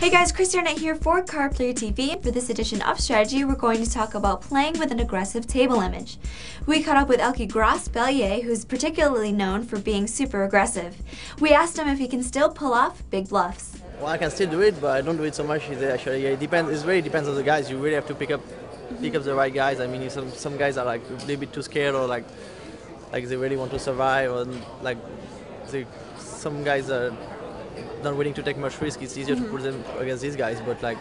Hey guys, Christiana here for Card Player TV. For this edition of Strategy, we're going to talk about playing with an aggressive table image. We caught up with Elky Grospellier, who's particularly known for being super aggressive. We asked him if he can still pull off big bluffs. Well, I can still do it, but I don't do it so much. Actually, it depends. It really depends on the guys. You really have to pick up the right guys. I mean, some guys are like a little bit too scared, or like they really want to survive, or like some guys are not willing to take much risk. It's easier to put them against these guys, but like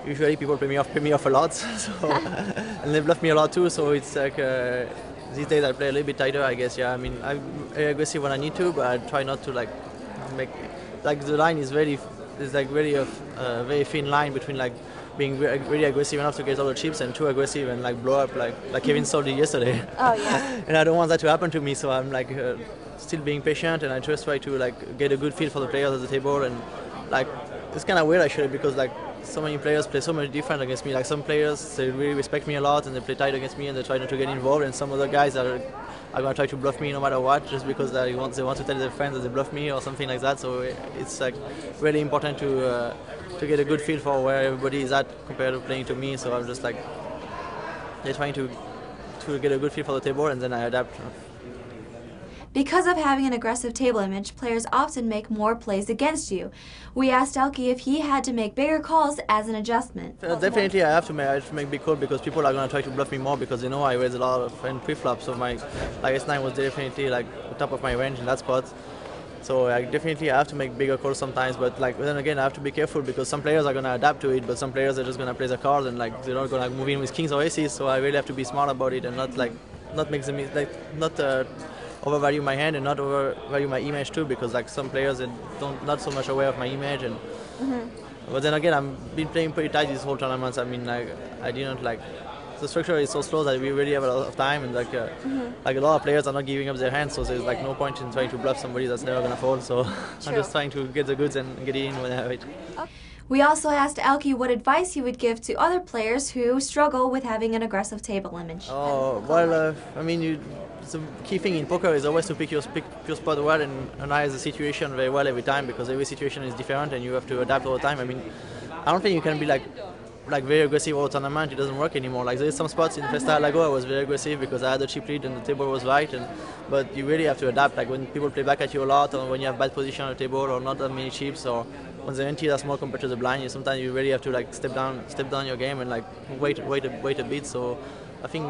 usually people pay me off a lot, so and they bluff me a lot too. So it's like these days I play a little bit tighter, I guess. Yeah, I mean I'm very aggressive when I need to, but I try not to like make like the line is very very thin line between like being really aggressive enough to get all the chips and too aggressive and like blow up like Kevin Saul did yesterday. Oh yeah. And I don't want that to happen to me, so I'm like still being patient, and I just try to like get a good feel for the players at the table. And like it's kind of weird actually, because like so many players play so much different against me. Like some players, they really respect me a lot and they play tight against me and they try not to get involved, and some other guys are gonna try to bluff me no matter what, just because they want to tell their friends that they bluff me or something like that. So it's like really important to get a good feel for where everybody is at compared to playing to me. So I'm just like they're trying to get a good feel for the table, and then I adapt. Because of having an aggressive table image, players often make more plays against you. We asked Elky if he had to make bigger calls as an adjustment. Definitely I have to make big calls, because people are going to try to bluff me more, because they know I raise a lot of end pre-flop. So my S9 was definitely like the top of my range in that spot. So I have to make bigger calls sometimes, but like then again I have to be careful, because some players are going to adapt to it, but some players are just going to play the cards and like they're not going to move in with kings or aces. So I really have to be smart about it and not make them overvalue my hand and not overvalue my image too, because like some players they not so much aware of my image. And but then again I've been playing pretty tight this whole tournament. I mean like I didn't like the structure is so slow that we really have a lot of time, and like a lot of players are not giving up their hands, so there's like no point in trying to bluff somebody that's never gonna fold. So I'm just trying to get the goods and get it in when I have it. We also asked Elky what advice he would give to other players who struggle with having an aggressive table image. Oh well, I mean the key thing in poker is always to pick your spot well and analyze the situation very well every time, because every situation is different and you have to adapt all the time. I mean, I don't think you can be like very aggressive all the tournament. It doesn't work anymore. Like there's some spots in Festa Lago I was very aggressive because I had a chip lead and the table was right, but you really have to adapt. Like when people play back at you a lot, or when you have bad position on the table or not that many chips, or when the ante are small compared to the blind, sometimes you really have to like step down your game and like wait a bit. So I think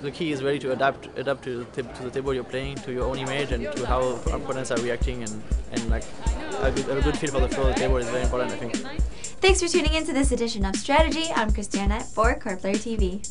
the key is really to adapt to the table you're playing, to your own image, and to how opponents are reacting, and like a good feel for the flow of the table is very important, I think. Thanks for tuning in to this edition of Strategy. I'm Christiana for Card Player TV.